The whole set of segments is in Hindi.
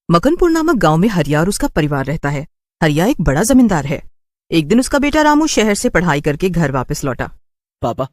मकनपुर नामक गांव में हरिया और उसका परिवार रहता है। हरिया एक बड़ा जमींदार है। एक दिन उसका बेटा रामू शहर से पढ़ाई करके घर वापस लौटा। पापा,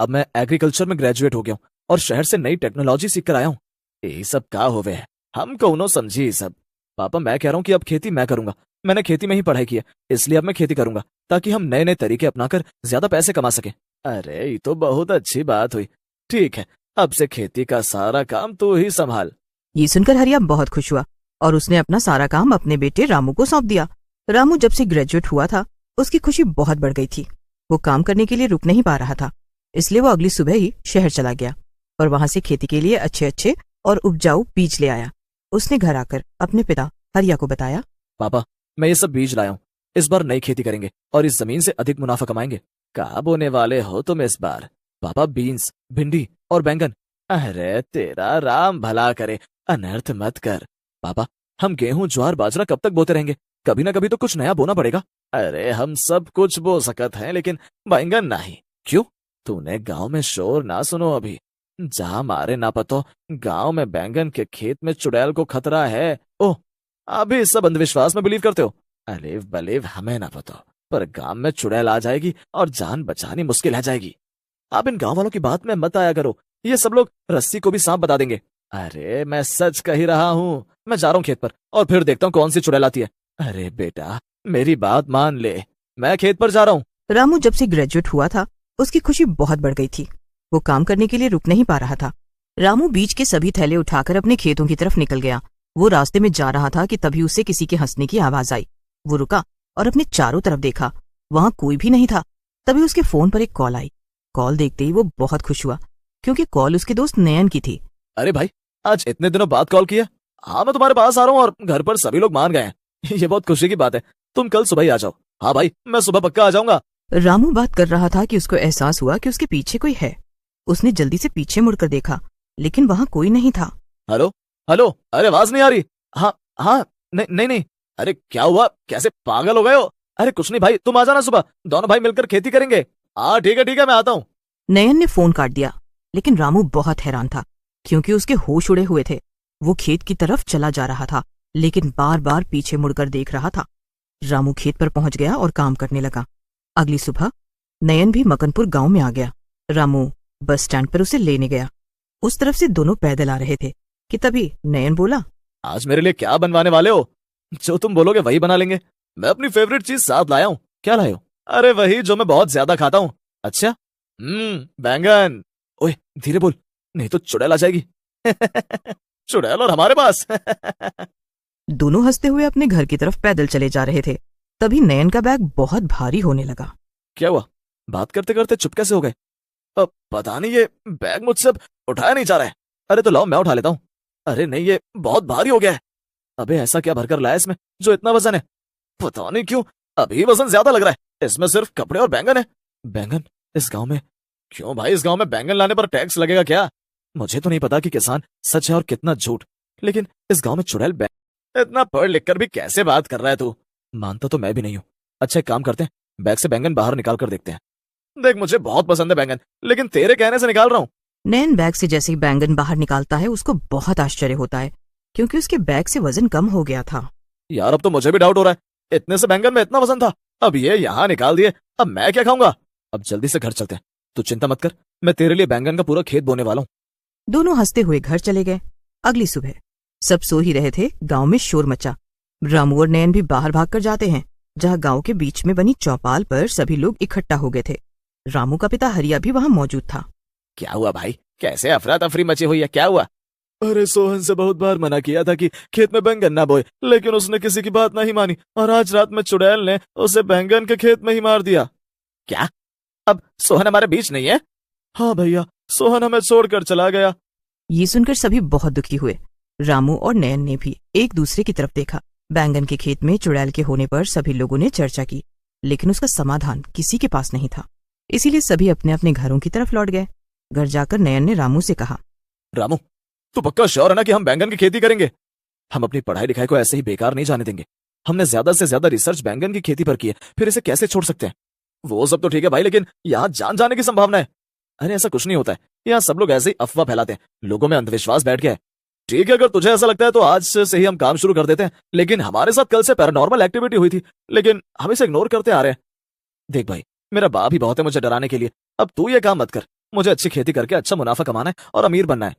अब मैं एग्रीकल्चर में ग्रेजुएट हो गया हूँ और शहर से नई टेक्नोलॉजी सीख कर आया हूँ। यही सब का होवे है, हम कौनो समझी ये सब। पापा, मैं कह रहा हूँ कि अब खेती मैं करूंगा। मैंने खेती में ही पढ़ाई की है, इसलिए अब मैं खेती करूंगा ताकि हम नए नए तरीके अपनाकर ज्यादा पैसे कमा सके। अरे ये तो बहुत अच्छी बात हुई। ठीक है, अब से खेती का सारा काम तू ही संभाल। ये सुनकर हरिया बहुत खुश हुआ और उसने अपना सारा काम अपने बेटे रामू को सौंप दिया। रामू जब से ग्रेजुएट हुआ था, उसकी खुशी बहुत बढ़ गई थी। वो काम करने के लिए रुक नहीं पा रहा था, इसलिए वो अगली सुबह ही शहर चला गया और वहां से खेती के लिए अच्छे अच्छे और उपजाऊ बीज ले आया। उसने घर आकर अपने पिता हरिया को बताया, पापा, मैं ये सब बीज लाया हूँ। इस बार नई खेती करेंगे और इस जमीन से अधिक मुनाफा कमाएंगे। कहा बोने वाले हो तुम इस बार? पापा, बीन्स, भिंडी और बैंगन। अरे तेरा राम भला करे, अनर्थ मत कर। पापा, हम गेहूं, ज्वार, बाजरा कब तक बोते रहेंगे? कभी ना कभी तो कुछ नया बोना पड़ेगा। अरे हम सब कुछ बो सकत हैं, लेकिन बैंगन नहीं। क्यों? तूने गांव में शोर ना सुनो अभी। जहां मारे ना पतो, गांव में बैंगन के खेत में चुड़ैल को खतरा है। ओह, अभी इस सब अंधविश्वास में बिलीव करते हो? अलीव बलीव हमें ना पतो, पर गांव में चुड़ैल आ जाएगी और जान बचानी मुश्किल है जाएगी। आप इन गांव वालों की बात में मत आया करो, ये सब लोग रस्सी को भी सांप बता देंगे। अरे मैं सच कह ही रहा हूँ। मैं जा रहा हूँ खेत पर और फिर देखता हूँ कौन सी चुड़ैल आती है। अरे बेटा, मेरी बात मान ले, मैं खेत पर जा रहा हूँ। रामू जब से ग्रेजुएट हुआ था, उसकी खुशी बहुत बढ़ गई थी। वो काम करने के लिए रुक नहीं पा रहा था। रामू बीज के सभी थैले उठाकर अपने खेतों की तरफ निकल गया। वो रास्ते में जा रहा था कि तभी उसे किसी के हंसने की आवाज आई। वो रुका और अपने चारों तरफ देखा। वहां कोई भी नहीं था। तभी उसके फोन पर एक कॉल आई। कॉल देखते ही वो बहुत खुश हुआ, क्योंकि कॉल उसके दोस्त नयन की थी। अरे भाई, आज इतने दिनों बाद कॉल किया। हाँ, मैं तुम्हारे पास आ रहा हूँ और घर पर सभी लोग मान गए हैं। ये बहुत खुशी की बात है। तुम कल सुबह ही आ जाओ। हाँ भाई, मैं सुबह पक्का आ जाऊंगा। रामू बात कर रहा था कि उसको एहसास हुआ कि उसके पीछे कोई है। उसने जल्दी से पीछे मुड़कर देखा, लेकिन वहां कोई नहीं था। हेलो हेलो, अरे आवाज नहीं आ रही। हाँ हाँ, नहीं नहीं नहीं। अरे क्या हुआ, कैसे पागल हो गए हो? अरे कुछ नहीं भाई, तुम आ जाना सुबह, दोनों भाई मिलकर खेती करेंगे। हाँ ठीक है, मैं आता हूँ। नयन ने फोन काट दिया, लेकिन रामू बहुत हैरान था, क्योंकि उसके होश उड़े हुए थे। वो खेत की तरफ चला जा रहा था, लेकिन बार बार पीछे मुड़कर देख रहा था। रामू खेत पर पहुंच गया और काम करने लगा। अगली सुबह नयन भी मकनपुर गांव में आ गया। रामू बस स्टैंड पर उसे लेने गया। उस तरफ से दोनों पैदल आ रहे थे कि तभी नयन बोला, आज मेरे लिए क्या बनवाने वाले हो? जो तुम बोलोगे वही बना लेंगे। मैं अपनी फेवरेट चीज साथ लाया हूँ। क्या लाए हो? अरे वही जो मैं बहुत ज्यादा खाता हूँ। अच्छा, बैंगन। ओए धीरे बोल, नहीं तो चुड़ैल आ जाएगी। चुड़ैल और हमारे पास। दोनों हंसते हुए अपने घर की तरफ पैदल चले जा रहे थे। तभी नयन का बैग बहुत भारी होने लगा। क्या हुआ? बात करते करते चुप कैसे हो गए? अब पता नहीं, ये बैग मुझसे अब उठाया नहीं जा रहा है। अरे तो लाओ, मैं उठा लेता हूँ। अरे नहीं, ये बहुत भारी हो गया है। अबे ऐसा क्या भरकर लाया इसमें जो इतना वजन है? पता नहीं क्यों अभी वजन ज्यादा लग रहा है। इसमें सिर्फ कपड़े और बैंगन है। बैंगन इस गांव में? क्यों भाई, इस गांव में बैंगन लाने पर टैक्स लगेगा क्या? मुझे तो नहीं पता कि किसान सच है और कितना झूठ, लेकिन इस गांव में चुड़ैल इतना पढ़ लिख कर भी कैसे बात कर रहा है तू? मानता तो मैं भी नहीं हूँ। अच्छा एक काम करते हैं, बैग से बैंगन बाहर निकाल कर देखते हैं। देख, मुझे बहुत पसंद है बैंगन, लेकिन तेरे कहने से निकाल रहा हूँ। नयन बैग से जैसे ही बैंगन बाहर निकालता है, उसको बहुत आश्चर्य होता है, क्योंकि उसके बैग से वजन कम हो गया था। यार अब तो मुझे भी डाउट हो रहा है, इतने से बैंगन में इतना वजन था, अब ये यहाँ निकाल दिए, अब मैं क्या खाऊंगा? अब जल्दी से घर चलते हैं। तू चिंता मत कर, मैं तेरे लिए बैंगन का पूरा खेत बोने वाला हूँ। दोनों हंसते हुए घर चले गए। अगली सुबह सब सो ही रहे थे। गांव में शोर मचा। रामू और नयन भी बाहर भागकर जाते हैं, जहां गांव के बीच में बनी चौपाल पर सभी लोग इकट्ठा हो गए थे। रामू का पिता हरिया भी वहां मौजूद था। क्या हुआ भाई, कैसे अफरा तफरी मची हुई है, क्या हुआ? अरे सोहन से बहुत बार मना किया था कि खेत में बैंगन ना बोए, लेकिन उसने किसी की बात नहीं मानी और आज रात में चुड़ैल ने उसे बैंगन के खेत में ही मार दिया। क्या? अब सोहन हमारे बीच नहीं है? हाँ भैया, सोहन हमें छोड़कर चला गया। ये सुनकर सभी बहुत दुखी हुए। रामू और नयन ने भी एक दूसरे की तरफ देखा। बैंगन के खेत में चुड़ैल के होने पर सभी लोगों ने चर्चा की, लेकिन उसका समाधान किसी के पास नहीं था। इसीलिए सभी अपने अपने घरों की तरफ लौट गए। घर जाकर नयन ने रामू से कहा, रामू, तू पक्का श्योर है ना कि हम बैंगन की खेती करेंगे? हम अपनी पढ़ाई लिखाई को ऐसे ही बेकार नहीं जाने देंगे। हमने ज्यादा से ज्यादा रिसर्च बैंगन की खेती पर की है, फिर इसे कैसे छोड़ सकते हैं? वो सब तो ठीक है भाई, लेकिन यहाँ जान जाने की संभावना है। अरे ऐसा कुछ नहीं होता है, यहाँ सब लोग ऐसे ही अफवाह फैलाते हैं, लोगों में अंधविश्वास बैठ गया है। ठीक है, अगर तुझे ऐसा लगता है तो आज से ही हम काम शुरू कर देते हैं। लेकिन हमारे साथ कल से पैरानॉर्मल एक्टिविटी हुई थी, लेकिन हम इसे इग्नोर करते आ रहे हैं। देख भाई, मेरा बाप ही बहुत है मुझे डराने के लिए। अब तू ये काम मत कर। मुझे अच्छी खेती करके अच्छा मुनाफा कमाना है और अमीर बनना है।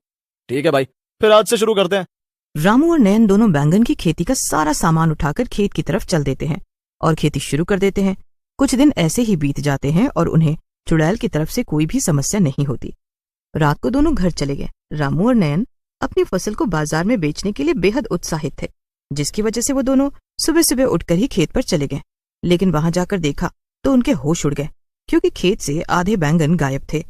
ठीक है भाई, फिर आज से शुरू करते हैं। रामू और नयन दोनों बैंगन की खेती का सारा सामान उठाकर खेत की तरफ चल देते हैं और खेती शुरू कर देते हैं। कुछ दिन ऐसे ही बीत जाते हैं और उन्हें चुड़ैल की तरफ से कोई भी समस्या नहीं होती। रात को दोनों घर चले गए। रामू और नयन अपनी फसल को बाजार में बेचने के लिए बेहद उत्साहित थे, जिसकी वजह से वो दोनों सुबह सुबह उठकर ही खेत पर चले गए। लेकिन वहां जाकर देखा तो उनके होश उड़ गए, क्योंकि खेत से आधे बैंगन गायब थे।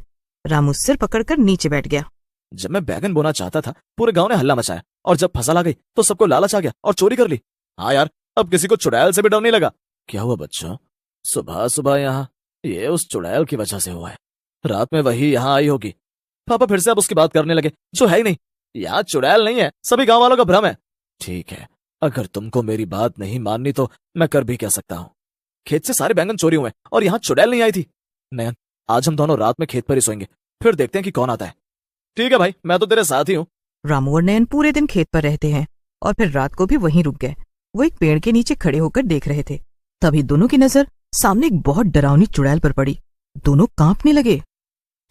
रामू सिर पकड़कर नीचे बैठ गया। जब मैं बैगन बोना चाहता था, पूरे गांव ने हल्ला मचाया, और जब फसल आ गई तो सबको लालच आ गया और चोरी कर ली। हाँ यार, अब किसी को चुड़ैल से भी डर नहीं लगा। क्या हुआ बच्चों, सुबह सुबह यहाँ? ये उस चुड़ैल की वजह से हुआ है। रात में वही यहाँ आई होगी। पापा फिर से अब उसकी बात करने लगे, जो है ही नहीं। यहाँ चुड़ैल नहीं है, सभी गांव वालों का भ्रम है। ठीक है, अगर तुमको मेरी बात नहीं माननी तो मैं कर भी क्या सकता हूँ। खेत से सारे बैंगन चोरी हुए और यहाँ चुड़ैल नहीं आई थी। नयन, आज हम दोनों रात में खेत पर ही सोएंगे, फिर देखते हैं कि कौन आता है। ठीक है भाई, मैं तो तेरे साथ ही हूँ। रामू और नयन पूरे दिन खेत पर रहते हैं और फिर रात को भी वहीं रुक गए। वो एक पेड़ के नीचे खड़े होकर देख रहे थे। तभी दोनों की नजर सामने एक बहुत डरावनी चुड़ैल पर पड़ी। दोनों कांपने लगे।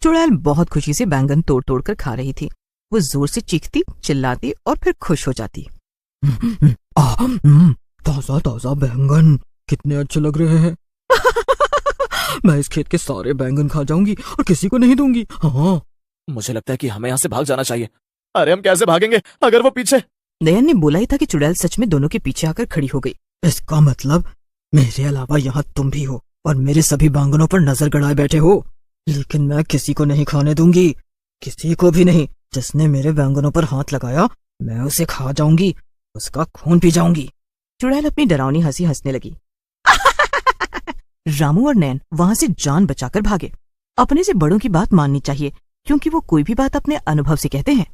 चुड़ैल बहुत खुशी से बैंगन तोड़ तोड़ कर खा रही थी। वो जोर से चीखती, चिल्लाती और फिर खुश हो जाती। ताजा ताजा बैंगन कितने अच्छे लग रहे हैं। मैं इस खेत के सारे बैंगन खा जाऊंगी और किसी को नहीं दूंगी। हाँ, मुझे लगता है कि हमें यहाँ से भाग जाना चाहिए। अरे हम कैसे भागेंगे अगर वो पीछे? नयन ने बोला ही था कि चुड़ैल सच में दोनों के पीछे आकर खड़ी हो गई। इसका मतलब मेरे अलावा यहाँ तुम भी हो और मेरे सभी बैंगनों पर नजर गड़ाए बैठे हो। लेकिन मैं किसी को नहीं खाने दूंगी, किसी को भी नहीं। जिसने मेरे बैंगनों पर हाथ लगाया मैं उसे खा जाऊंगी, उसका खून पी जाऊंगी। चुड़ैल अपनी डरावनी हंसी हंसने लगी। रामू और नयन वहां से जान बचाकर भागे। अपने से बड़ों की बात माननी चाहिए, क्योंकि वो कोई भी बात अपने अनुभव से कहते हैं।